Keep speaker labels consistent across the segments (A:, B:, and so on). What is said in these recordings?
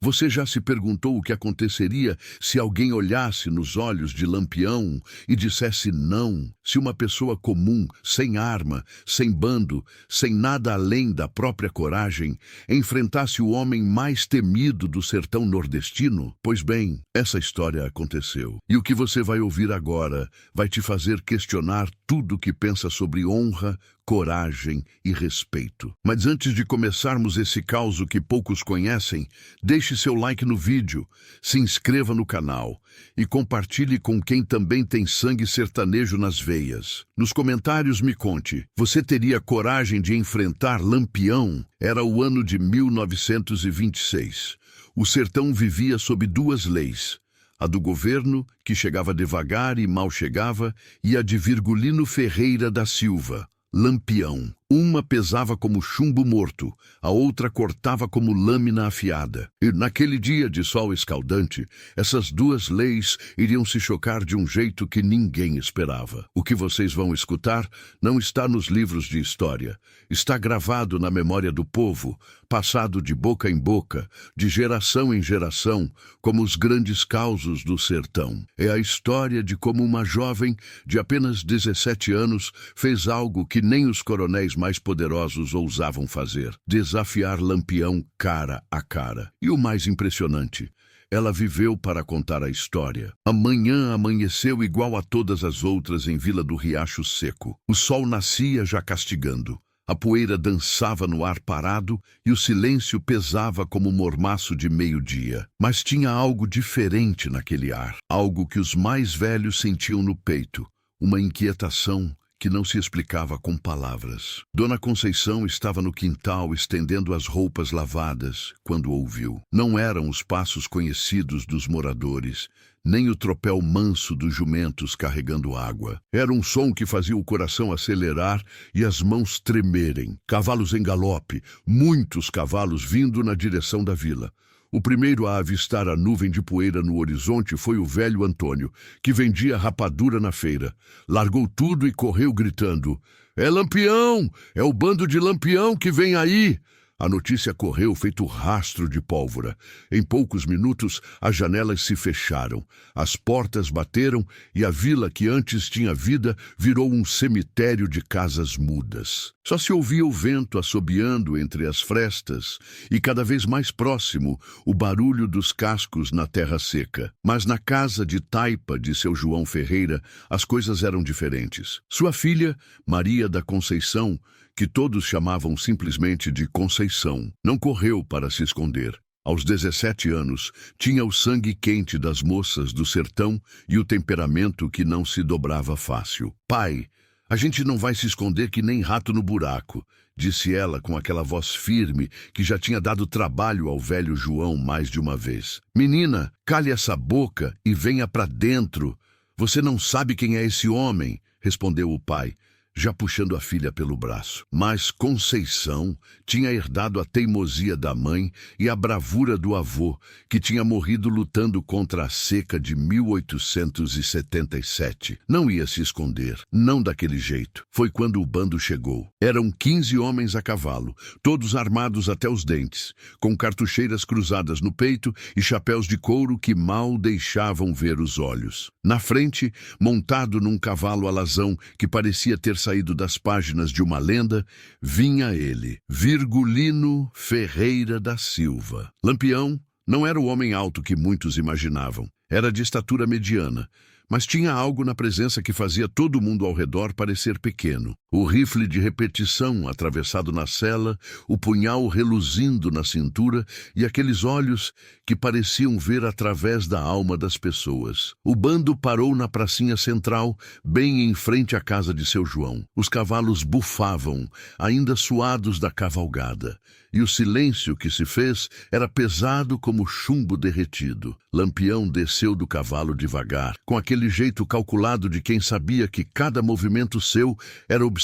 A: Você já se perguntou o que aconteceria se alguém olhasse nos olhos de Lampião e dissesse não? Se uma pessoa comum, sem arma, sem bando, sem nada além da própria coragem, enfrentasse o homem mais temido do sertão nordestino? Pois bem, essa história aconteceu. E o que você vai ouvir agora vai te fazer questionar tudo o que pensa sobre honra, coragem e respeito. Mas antes de começarmos esse caos que poucos conhecem, deixe seu like no vídeo, se inscreva no canal e compartilhe com quem também tem sangue sertanejo nas veias. Nos comentários me conte, você teria coragem de enfrentar Lampião? Era o ano de 1926. O sertão vivia sob duas leis: a do governo, que chegava devagar e mal chegava, e a de Virgulino Ferreira da Silva, Lampião. Uma pesava como chumbo morto, a outra cortava como lâmina afiada. E naquele dia de sol escaldante, essas duas leis iriam se chocar de um jeito que ninguém esperava. O que vocês vão escutar não está nos livros de história. Está gravado na memória do povo, passado de boca em boca, de geração em geração, como os grandes causos do sertão. É a história de como uma jovem de apenas 17 anos fez algo que nem os coronéis mais poderosos ousavam fazer: desafiar Lampião cara a cara. E o mais impressionante, ela viveu para contar a história. Amanhã amanheceu igual a todas as outras em Vila do Riacho Seco. O sol nascia já castigando. A poeira dançava no ar parado e o silêncio pesava como um mormaço de meio-dia. Mas tinha algo diferente naquele ar, algo que os mais velhos sentiam no peito, uma inquietação que não se explicava com palavras. Dona Conceição estava no quintal estendendo as roupas lavadas quando ouviu. Não eram os passos conhecidos dos moradores, nem o tropel manso dos jumentos carregando água. Era um som que fazia o coração acelerar e as mãos tremerem. Cavalos em galope, muitos cavalos vindo na direção da vila. O primeiro a avistar a nuvem de poeira no horizonte foi o velho Antônio, que vendia rapadura na feira. Largou tudo e correu gritando: "É Lampião! É o bando de Lampião que vem aí!" A notícia correu feito rastro de pólvora. Em poucos minutos, as janelas se fecharam, as portas bateram e a vila que antes tinha vida virou um cemitério de casas mudas. Só se ouvia o vento assobiando entre as frestas e, cada vez mais próximo, o barulho dos cascos na terra seca. Mas na casa de taipa de seu João Ferreira, as coisas eram diferentes. Sua filha, Maria da Conceição, que todos chamavam simplesmente de Conceição, não correu para se esconder. Aos 17 anos, tinha o sangue quente das moças do sertão e o temperamento que não se dobrava fácil. "Pai, a gente não vai se esconder que nem rato no buraco", disse ela com aquela voz firme que já tinha dado trabalho ao velho João mais de uma vez. "Menina, cale essa boca e venha para dentro. Você não sabe quem é esse homem", respondeu o pai, já puxando a filha pelo braço. Mas Conceição tinha herdado a teimosia da mãe e a bravura do avô, que tinha morrido lutando contra a seca de 1877. Não ia se esconder, não daquele jeito. Foi quando o bando chegou. Eram 15 homens a cavalo, todos armados até os dentes, com cartucheiras cruzadas no peito e chapéus de couro que mal deixavam ver os olhos. Na frente, montado num cavalo alazão que parecia ter saído das páginas de uma lenda, vinha ele, Virgulino Ferreira da Silva. Lampião não era o homem alto que muitos imaginavam. Era de estatura mediana, mas tinha algo na presença que fazia todo mundo ao redor parecer pequeno. O rifle de repetição atravessado na sela, o punhal reluzindo na cintura e aqueles olhos que pareciam ver através da alma das pessoas. O bando parou na pracinha central, bem em frente à casa de seu João. Os cavalos bufavam, ainda suados da cavalgada, e o silêncio que se fez era pesado como chumbo derretido. Lampião desceu do cavalo devagar, com aquele jeito calculado de quem sabia que cada movimento seu era observado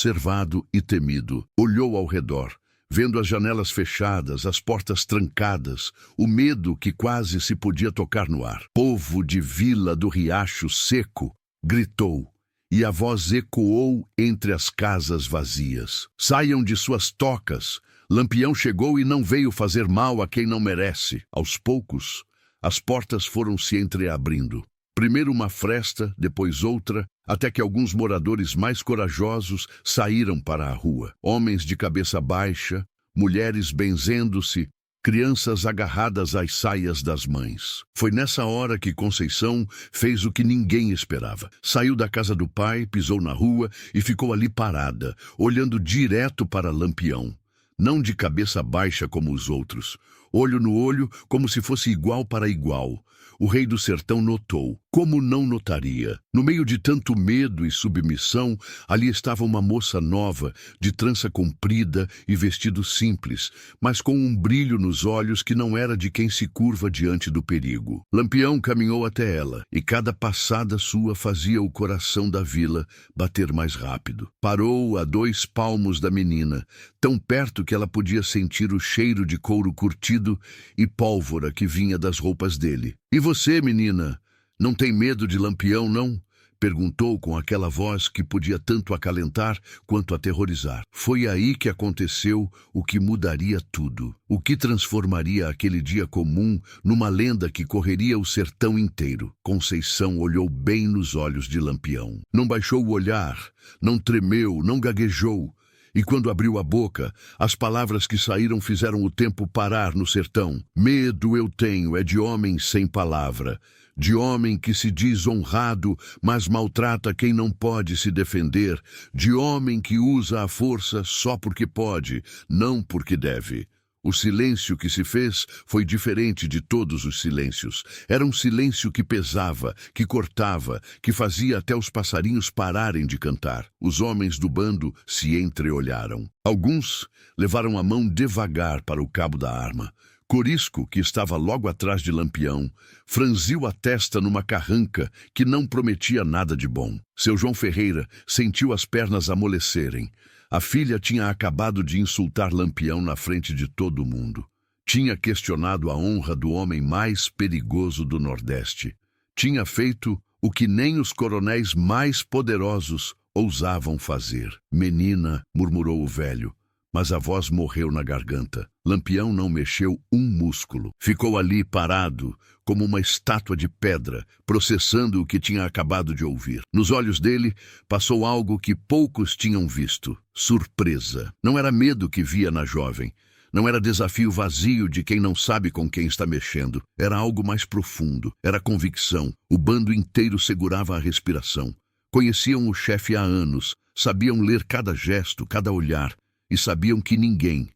A: e temido. Olhou ao redor, vendo as janelas fechadas, as portas trancadas, o medo que quase se podia tocar no ar. "Povo de Vila do Riacho Seco", gritou, e a voz ecoou entre as casas vazias. "Saiam de suas tocas. Lampião chegou e não veio fazer mal a quem não merece. Aos poucos, as portas foram se entreabrindo. Primeiro uma fresta, depois outra, até que alguns moradores mais corajosos saíram para a rua. Homens de cabeça baixa, mulheres benzendo-se, crianças agarradas às saias das mães. Foi nessa hora que Conceição fez o que ninguém esperava. Saiu da casa do pai, pisou na rua e ficou ali parada, olhando direto para Lampião. Não de cabeça baixa como os outros, olho no olho como se fosse igual para igual. O rei do sertão notou. Como não notaria? No meio de tanto medo e submissão, ali estava uma moça nova, de trança comprida e vestido simples, mas com um brilho nos olhos que não era de quem se curva diante do perigo. Lampião caminhou até ela, e cada passada sua fazia o coração da vila bater mais rápido. Parou a 2 palmos da menina, tão perto que ela podia sentir o cheiro de couro curtido e pólvora que vinha das roupas dele. "E você, menina, não tem medo de Lampião, não?" perguntou com aquela voz que podia tanto acalentar quanto aterrorizar. Foi aí que aconteceu o que mudaria tudo, o que transformaria aquele dia comum numa lenda que correria o sertão inteiro. Conceição olhou bem nos olhos de Lampião. Não baixou o olhar, não tremeu, não gaguejou. E quando abriu a boca, as palavras que saíram fizeram o tempo parar no sertão. "Medo eu tenho é de homem sem palavra, de homem que se diz honrado, mas maltrata quem não pode se defender, de homem que usa a força só porque pode, não porque deve." O silêncio que se fez foi diferente de todos os silêncios. Era um silêncio que pesava, que cortava, que fazia até os passarinhos pararem de cantar. Os homens do bando se entreolharam. Alguns levaram a mão devagar para o cabo da arma. Corisco, que estava logo atrás de Lampião, franziu a testa numa carranca que não prometia nada de bom. Seu João Ferreira sentiu as pernas amolecerem. A filha tinha acabado de insultar Lampião na frente de todo mundo. Tinha questionado a honra do homem mais perigoso do Nordeste. Tinha feito o que nem os coronéis mais poderosos ousavam fazer. "Menina", murmurou o velho, mas a voz morreu na garganta. Lampião não mexeu um músculo. Ficou ali parado, como uma estátua de pedra, processando o que tinha acabado de ouvir. Nos olhos dele passou algo que poucos tinham visto: surpresa. Não era medo que via na jovem. Não era desafio vazio de quem não sabe com quem está mexendo. Era algo mais profundo. Era convicção. O bando inteiro segurava a respiração. Conheciam o chefe há anos. Sabiam ler cada gesto, cada olhar. E sabiam que ninguém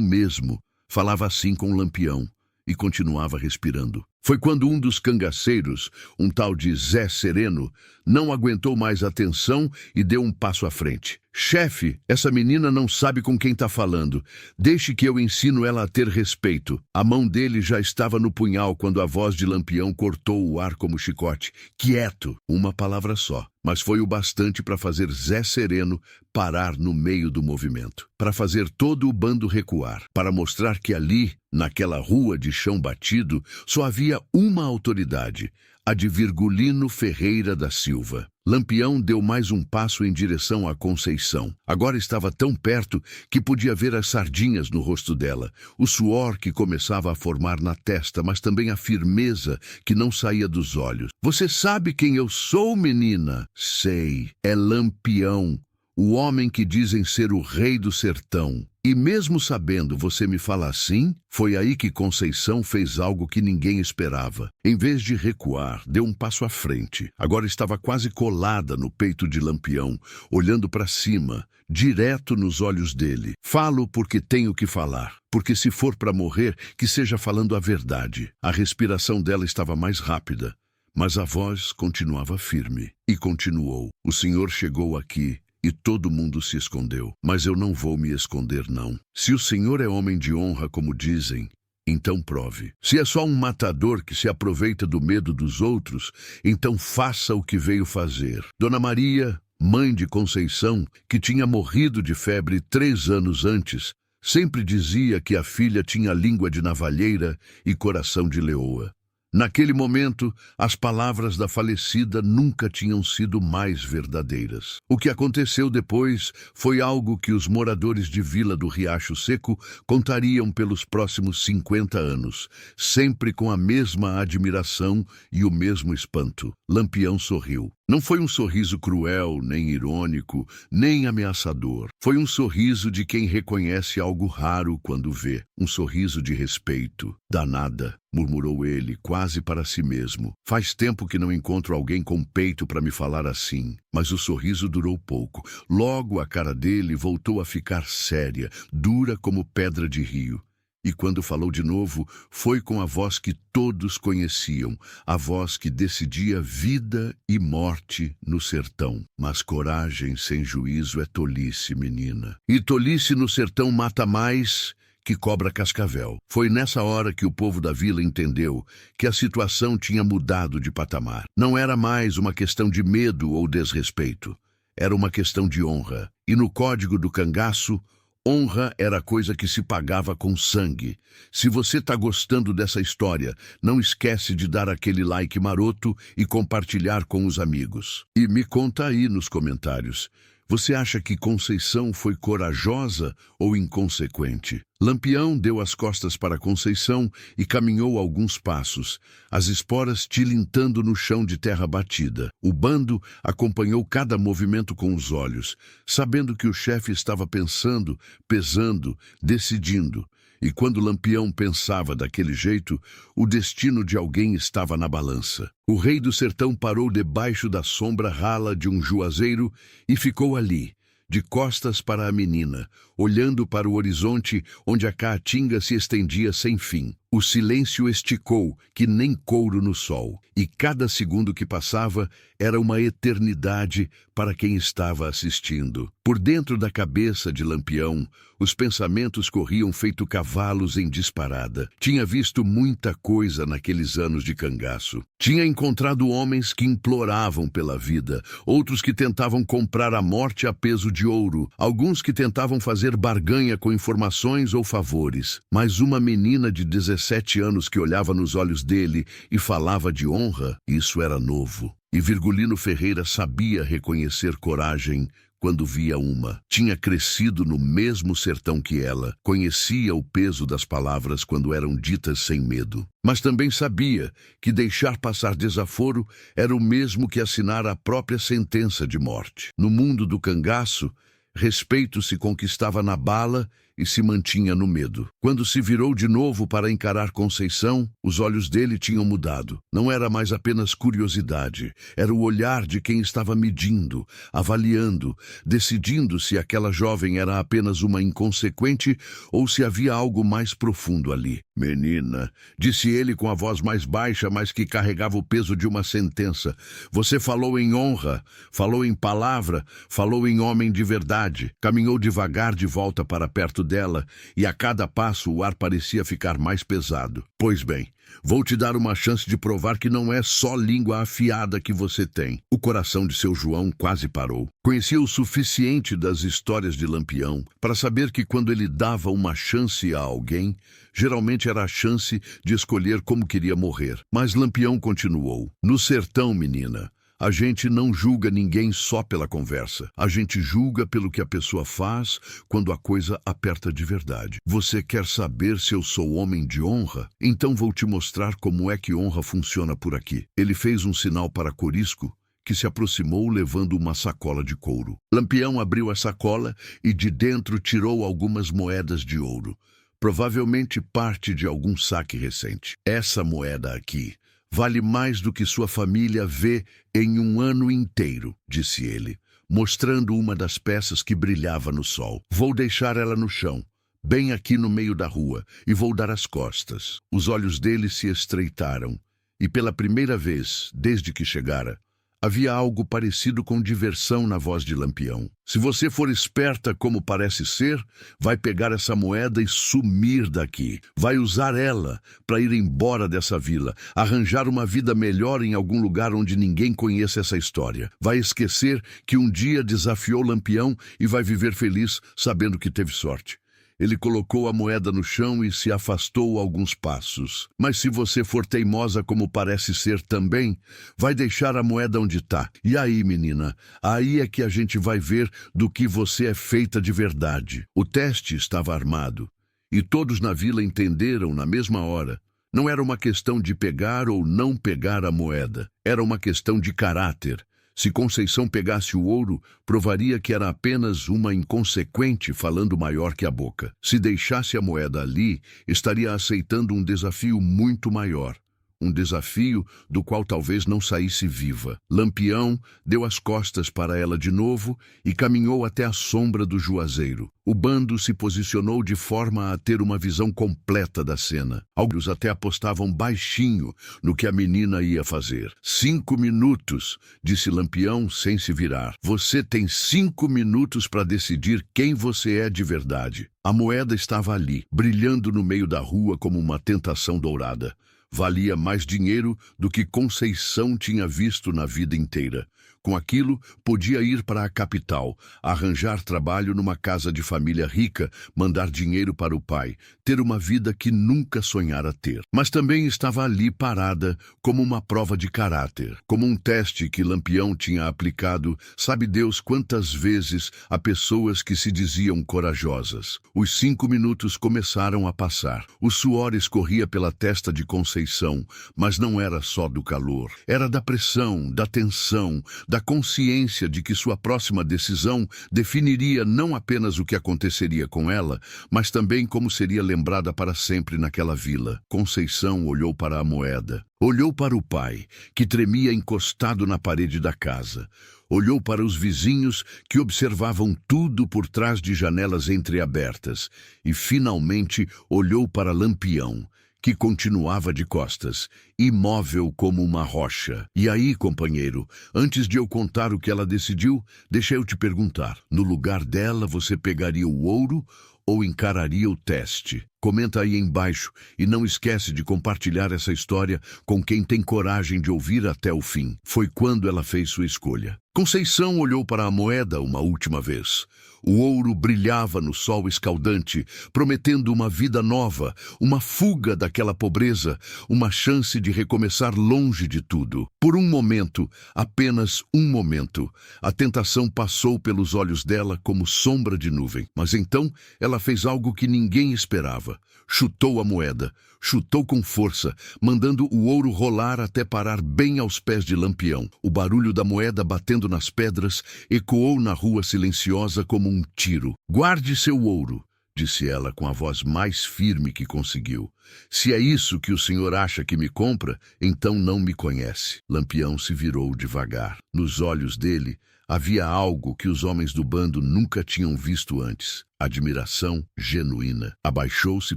A: mesmo, falava assim com Lampião, e continuava respirando. Foi quando um dos cangaceiros, um tal de Zé Sereno, não aguentou mais a tensão e deu um passo à frente. "Chefe, essa menina não sabe com quem está falando. Deixe que eu ensino ela a ter respeito." A mão dele já estava no punhal quando a voz de Lampião cortou o ar como chicote. "Quieto!" Uma palavra só, mas foi o bastante para fazer Zé Sereno parar no meio do movimento, para fazer todo o bando recuar, para mostrar que ali, naquela rua de chão batido, só havia uma autoridade, a de Virgulino Ferreira da Silva. Lampião deu mais um passo em direção à Conceição. Agora estava tão perto que podia ver as sardinhas no rosto dela, o suor que começava a formar na testa, mas também a firmeza que não saía dos olhos. "Você sabe quem eu sou, menina?" "Sei, é Lampião, o homem que dizem ser o rei do sertão. E mesmo sabendo você me fala assim?" Foi aí que Conceição fez algo que ninguém esperava. Em vez de recuar, deu um passo à frente. Agora estava quase colada no peito de Lampião, olhando para cima, direto nos olhos dele. "Falo porque tenho que falar. Porque se for para morrer, que seja falando a verdade." A respiração dela estava mais rápida, mas a voz continuava firme. E continuou: "O senhor chegou aqui e todo mundo se escondeu. Mas eu não vou me esconder, não. Se o senhor é homem de honra, como dizem, então prove. Se é só um matador que se aproveita do medo dos outros, então faça o que veio fazer." Dona Maria, mãe de Conceição, que tinha morrido de febre 3 anos antes, sempre dizia que a filha tinha língua de navalheira e coração de leoa. Naquele momento, as palavras da falecida nunca tinham sido mais verdadeiras. O que aconteceu depois foi algo que os moradores de Vila do Riacho Seco contariam pelos próximos 50 anos, sempre com a mesma admiração e o mesmo espanto. Lampião sorriu. Não foi um sorriso cruel, nem irônico, nem ameaçador. Foi um sorriso de quem reconhece algo raro quando vê. Um sorriso de respeito. Danada, murmurou ele, quase para si mesmo. Faz tempo que não encontro alguém com peito para me falar assim. Mas o sorriso durou pouco. Logo a cara dele voltou a ficar séria, dura como pedra de rio. E quando falou de novo, foi com a voz que todos conheciam, a voz que decidia vida e morte no sertão. Mas coragem sem juízo é tolice, menina. E tolice no sertão mata mais que cobra cascavel. Foi nessa hora que o povo da vila entendeu que a situação tinha mudado de patamar. Não era mais uma questão de medo ou desrespeito. Era uma questão de honra. E no código do cangaço, honra era coisa que se pagava com sangue. Se você tá gostando dessa história, não esquece de dar aquele like maroto e compartilhar com os amigos. E me conta aí nos comentários. Você acha que Conceição foi corajosa ou inconsequente? Lampião deu as costas para Conceição e caminhou alguns passos, as esporas tilintando no chão de terra batida. O bando acompanhou cada movimento com os olhos, sabendo que o chefe estava pensando, pesando, decidindo. E quando Lampião pensava daquele jeito, o destino de alguém estava na balança. O rei do sertão parou debaixo da sombra rala de um juazeiro e ficou ali, de costas para a menina, olhando para o horizonte onde a caatinga se estendia sem fim. O silêncio esticou, que nem couro no sol, e cada segundo que passava era uma eternidade para quem estava assistindo. Por dentro da cabeça de Lampião, os pensamentos corriam feito cavalos em disparada. Tinha visto muita coisa naqueles anos de cangaço. Tinha encontrado homens que imploravam pela vida, outros que tentavam comprar a morte a peso de ouro, alguns que tentavam fazer barganha com informações ou favores. Mas uma menina de 17 anos que olhava nos olhos dele e falava de honra, isso era novo. E Virgulino Ferreira sabia reconhecer coragem quando via uma. Tinha crescido no mesmo sertão que ela, conhecia o peso das palavras quando eram ditas sem medo. Mas também sabia que deixar passar desaforo era o mesmo que assinar a própria sentença de morte. No mundo do cangaço, respeito se conquistava na bala e se mantinha no medo. Quando se virou de novo para encarar Conceição, os olhos dele tinham mudado. Não era mais apenas curiosidade, era o olhar de quem estava medindo, avaliando, decidindo se aquela jovem era apenas uma inconsequente ou se havia algo mais profundo ali. Menina, disse ele com a voz mais baixa, mas que carregava o peso de uma sentença. Você falou em honra, falou em palavra, falou em homem de verdade. Caminhou devagar de volta para perto dela, e a cada passo o ar parecia ficar mais pesado. Pois bem, vou te dar uma chance de provar que não é só língua afiada que você tem. O coração de seu João quase parou. Conhecia o suficiente das histórias de Lampião para saber que quando ele dava uma chance a alguém, geralmente era a chance de escolher como queria morrer. Mas Lampião continuou. No sertão, menina, a gente não julga ninguém só pela conversa. A gente julga pelo que a pessoa faz quando a coisa aperta de verdade. Você quer saber se eu sou homem de honra? Então vou te mostrar como é que honra funciona por aqui. Ele fez um sinal para Corisco, que se aproximou levando uma sacola de couro. Lampião abriu a sacola e de dentro tirou algumas moedas de ouro, provavelmente parte de algum saque recente. Essa moeda aqui vale mais do que sua família vê em um ano inteiro, disse ele, mostrando uma das peças que brilhava no sol. Vou deixar ela no chão, bem aqui no meio da rua, e vou dar as costas. Os olhos dele se estreitaram, e pela primeira vez, desde que chegara, havia algo parecido com diversão na voz de Lampião. Se você for esperta como parece ser, vai pegar essa moeda e sumir daqui. Vai usar ela para ir embora dessa vila, arranjar uma vida melhor em algum lugar onde ninguém conheça essa história. Vai esquecer que um dia desafiou Lampião e vai viver feliz sabendo que teve sorte. Ele colocou a moeda no chão e se afastou alguns passos. Mas se você for teimosa como parece ser também, vai deixar a moeda onde está. E aí, menina, aí é que a gente vai ver do que você é feita de verdade. O teste estava armado, e todos na vila entenderam na mesma hora. Não era uma questão de pegar ou não pegar a moeda. Era uma questão de caráter. Se Conceição pegasse o ouro, provaria que era apenas uma inconsequente falando maior que a boca. Se deixasse a moeda ali, estaria aceitando um desafio muito maior. Um desafio do qual talvez não saísse viva. Lampião deu as costas para ela de novo e caminhou até a sombra do juazeiro. O bando se posicionou de forma a ter uma visão completa da cena. Alguns até apostavam baixinho no que a menina ia fazer. 5 minutos, disse Lampião sem se virar. Você tem 5 minutos para decidir quem você é de verdade. A moeda estava ali, brilhando no meio da rua como uma tentação dourada. Valia mais dinheiro do que Conceição tinha visto na vida inteira. Com aquilo, podia ir para a capital, arranjar trabalho numa casa de família rica, mandar dinheiro para o pai, ter uma vida que nunca sonhara ter. Mas também estava ali parada como uma prova de caráter, como um teste que Lampião tinha aplicado, sabe Deus quantas vezes, a pessoas que se diziam corajosas. Os 5 minutos começaram a passar. O suor escorria pela testa de Conceição, mas não era só do calor. Era da pressão, da tensão, da consciência de que sua próxima decisão definiria não apenas o que aconteceria com ela, mas também como seria lembrada para sempre naquela vila. Conceição olhou para a moeda, olhou para o pai, que tremia encostado na parede da casa, olhou para os vizinhos que observavam tudo por trás de janelas entreabertas e, finalmente, olhou para Lampião, que continuava de costas, imóvel como uma rocha. E aí, companheiro, antes de eu contar o que ela decidiu, deixa eu te perguntar. No lugar dela, você pegaria o ouro ou encararia o teste? Comenta aí embaixo e não esquece de compartilhar essa história com quem tem coragem de ouvir até o fim. Foi quando ela fez sua escolha. Conceição olhou para a moeda uma última vez. O ouro brilhava no sol escaldante, prometendo uma vida nova, uma fuga daquela pobreza, uma chance de recomeçar longe de tudo. Por um momento, apenas um momento, a tentação passou pelos olhos dela como sombra de nuvem. Mas então ela fez algo que ninguém esperava. Chutou a moeda, chutou com força, mandando o ouro rolar até parar bem aos pés de Lampião. O barulho da moeda batendo nas pedras ecoou na rua silenciosa como um tiro. Guarde seu ouro, disse ela com a voz mais firme que conseguiu. Se é isso que o senhor acha que me compra, então não me conhece. Lampião se virou devagar. Nos olhos dele havia algo que os homens do bando nunca tinham visto antes. Admiração genuína. Abaixou-se,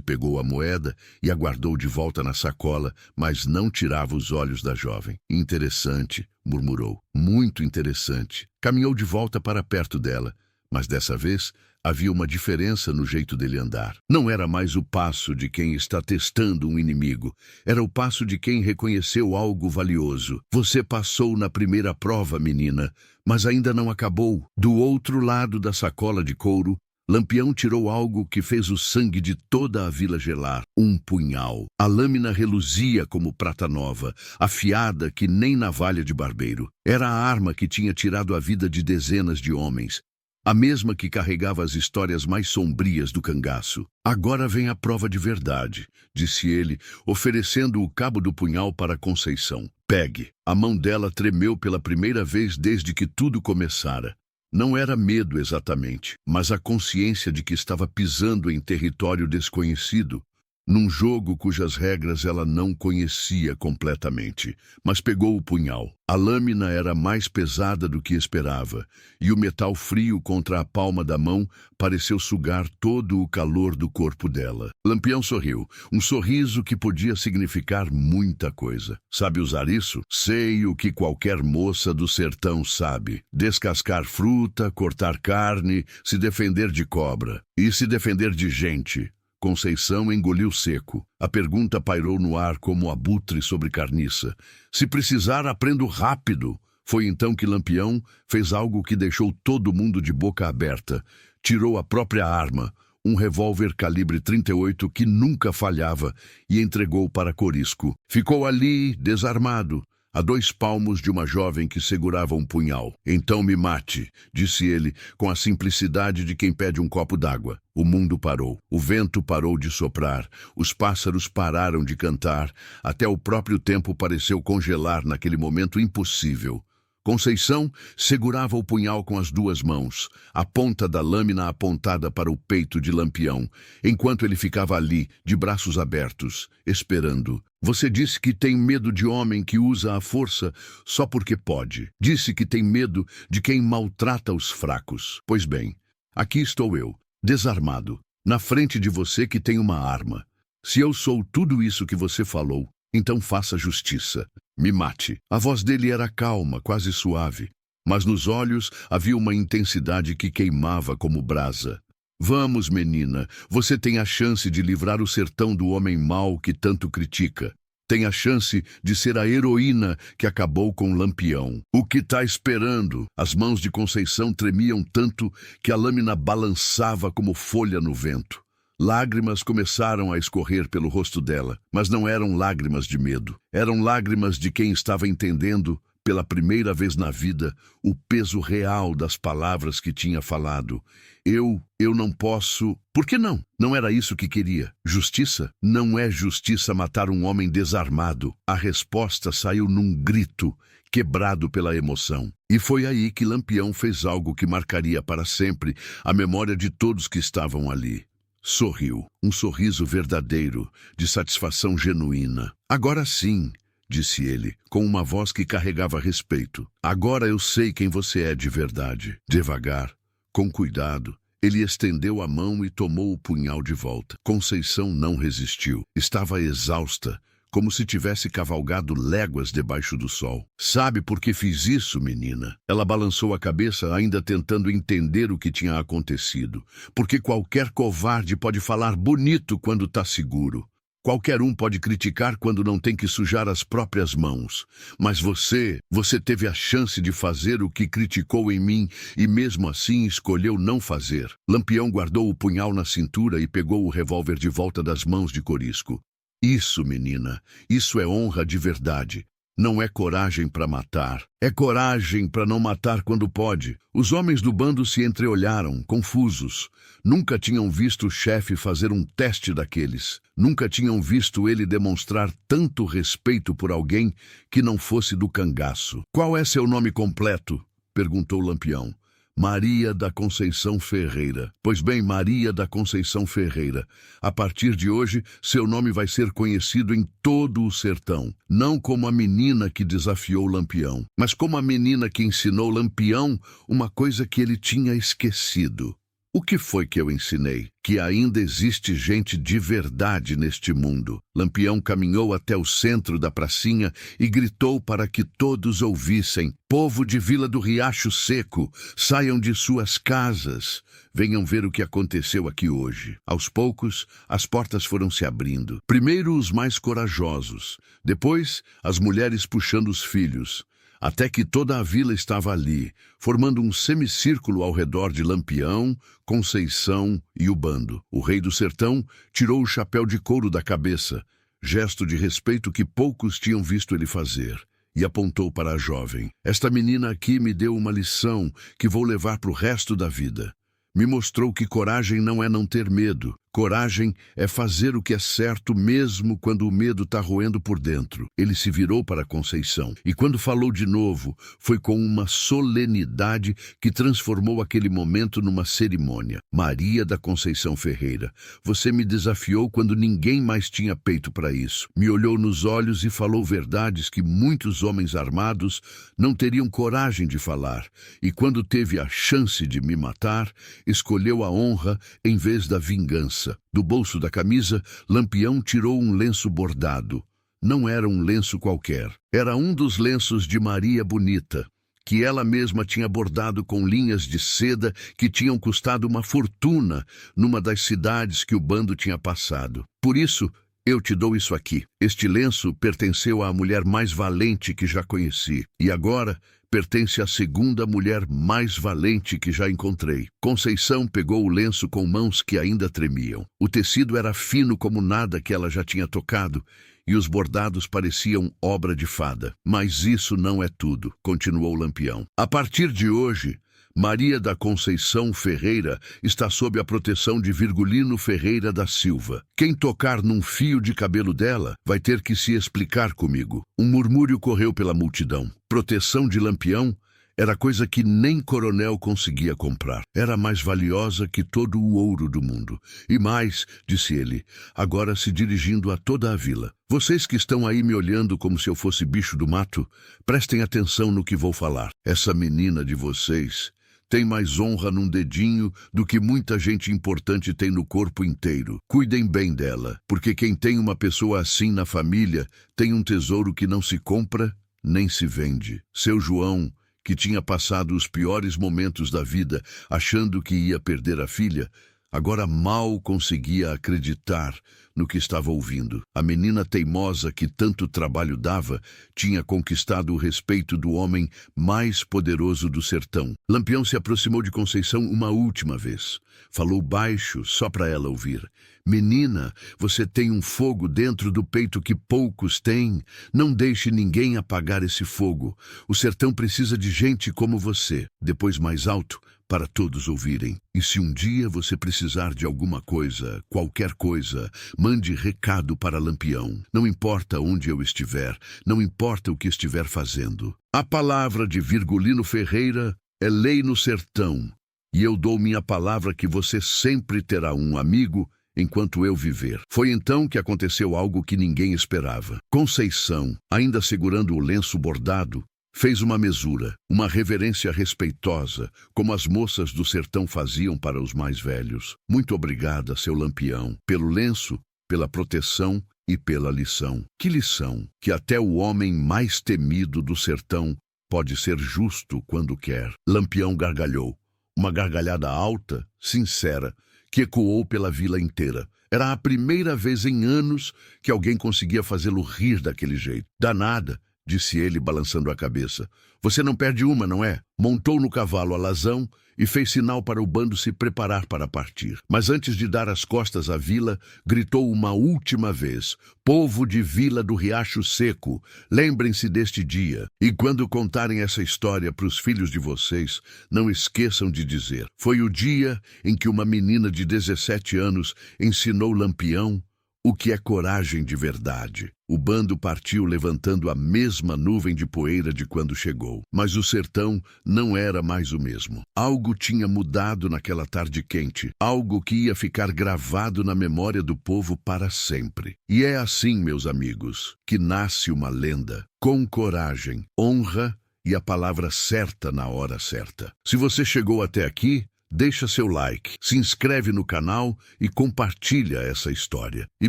A: pegou a moeda e a guardou de volta na sacola, mas não tirava os olhos da jovem. Interessante, murmurou. Muito interessante. Caminhou de volta para perto dela, mas dessa vez havia uma diferença no jeito dele andar. Não era mais o passo de quem está testando um inimigo. Era o passo de quem reconheceu algo valioso. Você passou na primeira prova, menina, mas ainda não acabou. Do outro lado da sacola de couro, Lampião tirou algo que fez o sangue de toda a vila gelar. Um punhal. A lâmina reluzia como prata nova, afiada que nem navalha de barbeiro. Era a arma que tinha tirado a vida de dezenas de homens. A mesma que carregava as histórias mais sombrias do cangaço. Agora vem a prova de verdade, disse ele, oferecendo o cabo do punhal para Conceição. Pegue. A mão dela tremeu pela primeira vez desde que tudo começara. Não era medo exatamente, mas a consciência de que estava pisando em território desconhecido, num jogo cujas regras ela não conhecia completamente. Mas pegou o punhal. A lâmina era mais pesada do que esperava, e o metal frio contra a palma da mão pareceu sugar todo o calor do corpo dela. Lampião sorriu, um sorriso que podia significar muita coisa. Sabe usar isso? Sei o que qualquer moça do sertão sabe. Descascar fruta, cortar carne, se defender de cobra e se defender de gente. Conceição engoliu seco. A pergunta pairou no ar como abutre sobre carniça. Se precisar, aprendo rápido. Foi então que Lampião fez algo que deixou todo mundo de boca aberta. Tirou a própria arma, um revólver calibre 38 que nunca falhava e entregou para Corisco. Ficou ali, desarmado, a 2 palmos de uma jovem que segurava um punhal. Então me mate, disse ele, com a simplicidade de quem pede um copo d'água. O mundo parou. O vento parou de soprar. Os pássaros pararam de cantar. Até o próprio tempo pareceu congelar naquele momento impossível. Conceição segurava o punhal com as 2 mãos, a ponta da lâmina apontada para o peito de Lampião, enquanto ele ficava ali, de braços abertos, esperando. Você disse que tem medo de homem que usa a força só porque pode. Disse que tem medo de quem maltrata os fracos. Pois bem, aqui estou eu, desarmado, na frente de você que tem uma arma. Se eu sou tudo isso que você falou, então faça justiça. Me mate. A voz dele era calma, quase suave, mas nos olhos havia uma intensidade que queimava como brasa. Vamos, menina, você tem a chance de livrar o sertão do homem mau que tanto critica. Tem a chance de ser a heroína que acabou com Lampião. O que está esperando? As mãos de Conceição tremiam tanto que a lâmina balançava como folha no vento. Lágrimas começaram a escorrer pelo rosto dela, mas não eram lágrimas de medo. Eram lágrimas de quem estava entendendo, pela primeira vez na vida, o peso real das palavras que tinha falado. Eu não posso... Por que não? Não era isso que queria. Justiça? Não é justiça matar um homem desarmado. A resposta saiu num grito, quebrado pela emoção. E foi aí que Lampião fez algo que marcaria para sempre a memória de todos que estavam ali. Sorriu, um sorriso verdadeiro, de satisfação genuína. Agora sim, disse ele, com uma voz que carregava respeito. Agora eu sei quem você é de verdade. Devagar, com cuidado, ele estendeu a mão e tomou o punhal de volta. Conceição não resistiu. Estava exausta, como se tivesse cavalgado léguas debaixo do sol. Sabe por que fiz isso, menina? Ela balançou a cabeça, ainda tentando entender o que tinha acontecido. Porque qualquer covarde pode falar bonito quando está seguro. Qualquer um pode criticar quando não tem que sujar as próprias mãos. Mas você teve a chance de fazer o que criticou em mim e mesmo assim escolheu não fazer. Lampião guardou o punhal na cintura e pegou o revólver de volta das mãos de Corisco. Isso, menina, isso é honra de verdade. Não é coragem para matar. É coragem para não matar quando pode. Os homens do bando se entreolharam, confusos. Nunca tinham visto o chefe fazer um teste daqueles. Nunca tinham visto ele demonstrar tanto respeito por alguém que não fosse do cangaço. Qual é seu nome completo? Perguntou Lampião. Maria da Conceição Ferreira. Pois bem, Maria da Conceição Ferreira. A partir de hoje, seu nome vai ser conhecido em todo o sertão. Não como a menina que desafiou Lampião, mas como a menina que ensinou Lampião uma coisa que ele tinha esquecido. O que foi que eu ensinei? Que ainda existe gente de verdade neste mundo. Lampião caminhou até o centro da pracinha e gritou para que todos ouvissem. Povo de Vila do Riacho Seco, saiam de suas casas. Venham ver o que aconteceu aqui hoje. Aos poucos, as portas foram se abrindo. Primeiro os mais corajosos, depois as mulheres puxando os filhos. Até que toda a vila estava ali, formando um semicírculo ao redor de Lampião, Conceição e o bando. O rei do sertão tirou o chapéu de couro da cabeça, gesto de respeito que poucos tinham visto ele fazer, e apontou para a jovem. Esta menina aqui me deu uma lição que vou levar para o resto da vida. Me mostrou que coragem não é não ter medo. Coragem é fazer o que é certo mesmo quando o medo está roendo por dentro. Ele se virou para Conceição e quando falou de novo, foi com uma solenidade que transformou aquele momento numa cerimônia. Maria da Conceição Ferreira, você me desafiou quando ninguém mais tinha peito para isso. Me olhou nos olhos e falou verdades que muitos homens armados não teriam coragem de falar. E quando teve a chance de me matar, escolheu a honra em vez da vingança. Do bolso da camisa, Lampião tirou um lenço bordado. Não era um lenço qualquer. Era um dos lenços de Maria Bonita, que ela mesma tinha bordado com linhas de seda que tinham custado uma fortuna numa das cidades que o bando tinha passado. Por isso, eu te dou isso aqui. Este lenço pertenceu à mulher mais valente que já conheci. E agora, Pertence à segunda mulher mais valente que já encontrei. Conceição pegou o lenço com mãos que ainda tremiam. O tecido era fino como nada que ela já tinha tocado, e os bordados pareciam obra de fada. Mas isso não é tudo, continuou Lampião. A partir de hoje, Maria da Conceição Ferreira está sob a proteção de Virgulino Ferreira da Silva. Quem tocar num fio de cabelo dela vai ter que se explicar comigo. Um murmúrio correu pela multidão. Proteção de Lampião era coisa que nem coronel conseguia comprar. Era mais valiosa que todo o ouro do mundo. E mais, disse ele, agora se dirigindo a toda a vila. Vocês que estão aí me olhando como se eu fosse bicho do mato, prestem atenção no que vou falar. Essa menina de vocês tem mais honra num dedinho do que muita gente importante tem no corpo inteiro. Cuidem bem dela, porque quem tem uma pessoa assim na família tem um tesouro que não se compra nem se vende. Seu João, que tinha passado os piores momentos da vida achando que ia perder a filha, agora mal conseguia acreditar no que estava ouvindo. A menina teimosa que tanto trabalho dava tinha conquistado o respeito do homem mais poderoso do sertão. Lampião se aproximou de Conceição uma última vez. Falou baixo, só para ela ouvir. Menina, você tem um fogo dentro do peito que poucos têm. Não deixe ninguém apagar esse fogo. O sertão precisa de gente como você. Depois mais alto, para todos ouvirem. E se um dia você precisar de alguma coisa, qualquer coisa, mande recado para Lampião. Não importa onde eu estiver, não importa o que estiver fazendo. A palavra de Virgulino Ferreira é lei no sertão, e eu dou minha palavra que você sempre terá um amigo enquanto eu viver. Foi então que aconteceu algo que ninguém esperava. Conceição, ainda segurando o lenço bordado, fez uma mesura, uma reverência respeitosa, como as moças do sertão faziam para os mais velhos. Muito obrigada, seu Lampião, pelo lenço, pela proteção e pela lição. Que lição? Que até o homem mais temido do sertão pode ser justo quando quer. Lampião gargalhou, uma gargalhada alta, sincera, que ecoou pela vila inteira. Era a primeira vez em anos que alguém conseguia fazê-lo rir daquele jeito. Danada, disse ele, balançando a cabeça. Você não perde uma, não é? Montou no cavalo alazão e fez sinal para o bando se preparar para partir. Mas antes de dar as costas à vila, gritou uma última vez: povo de Vila do Riacho Seco, lembrem-se deste dia. E quando contarem essa história para os filhos de vocês, não esqueçam de dizer: foi o dia em que uma menina de 17 anos ensinou Lampião o que é coragem de verdade. O bando partiu levantando a mesma nuvem de poeira de quando chegou. Mas o sertão não era mais o mesmo. Algo tinha mudado naquela tarde quente. Algo que ia ficar gravado na memória do povo para sempre. E é assim, meus amigos, que nasce uma lenda. Com coragem, honra e a palavra certa na hora certa. Se você chegou até aqui, deixa seu like, se inscreve no canal e compartilha essa história. E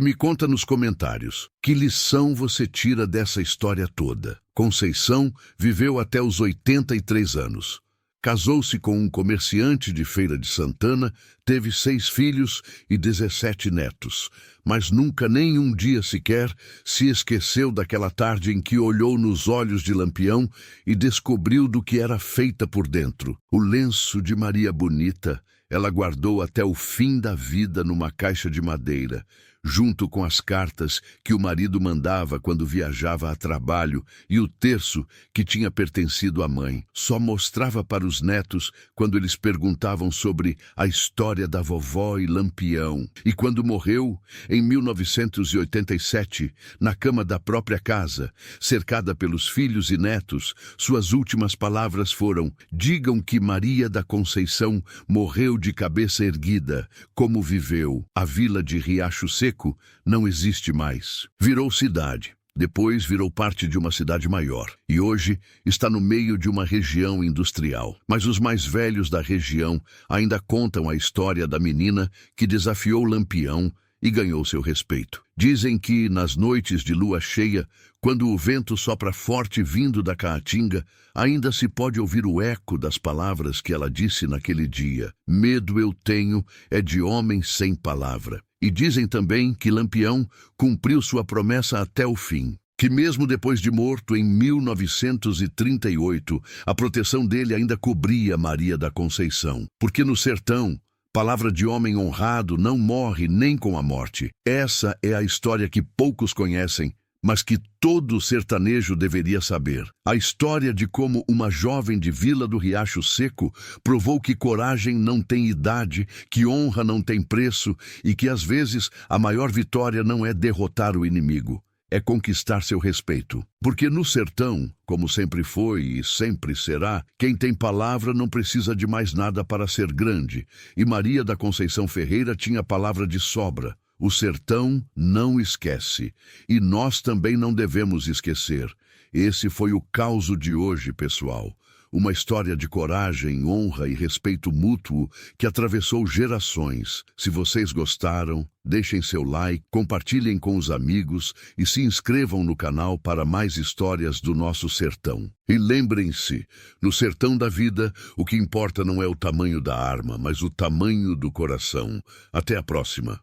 A: me conta nos comentários, que lição você tira dessa história toda? Conceição viveu até os 83 anos. Casou-se com um comerciante de Feira de Santana, teve 6 filhos e 17 netos, mas nunca nem um dia sequer se esqueceu daquela tarde em que olhou nos olhos de Lampião e descobriu do que era feita por dentro. O lenço de Maria Bonita ela guardou até o fim da vida numa caixa de madeira, junto com as cartas que o marido mandava quando viajava a trabalho e o terço que tinha pertencido à mãe. Só mostrava para os netos quando eles perguntavam sobre a história da vovó e Lampião. E quando morreu, em 1987, na cama da própria casa, cercada pelos filhos e netos, suas últimas palavras foram: digam que Maria da Conceição morreu de cabeça erguida, como viveu. A vila de Riacho Seco não existe mais. Virou cidade. Depois virou parte de uma cidade maior. E hoje está no meio de uma região industrial. Mas os mais velhos da região ainda contam a história da menina que desafiou Lampião e ganhou seu respeito. Dizem que, nas noites de lua cheia, quando o vento sopra forte vindo da caatinga, ainda se pode ouvir o eco das palavras que ela disse naquele dia. Medo eu tenho é de homem sem palavra. E dizem também que Lampião cumpriu sua promessa até o fim. que mesmo depois de morto em 1938, a proteção dele ainda cobria Maria da Conceição. Porque no sertão, palavra de homem honrado não morre nem com a morte. Essa é a história que poucos conhecem, mas que todo sertanejo deveria saber. A história de como uma jovem de Vila do Riacho Seco provou que coragem não tem idade, que honra não tem preço e que às vezes a maior vitória não é derrotar o inimigo, é conquistar seu respeito. Porque no sertão, como sempre foi e sempre será, quem tem palavra não precisa de mais nada para ser grande. E Maria da Conceição Ferreira tinha palavra de sobra. O sertão não esquece, e nós também não devemos esquecer. Esse foi o causo de hoje, pessoal. Uma história de coragem, honra e respeito mútuo que atravessou gerações. Se vocês gostaram, deixem seu like, compartilhem com os amigos e se inscrevam no canal para mais histórias do nosso sertão. E lembrem-se, no sertão da vida, o que importa não é o tamanho da arma, mas o tamanho do coração. Até a próxima.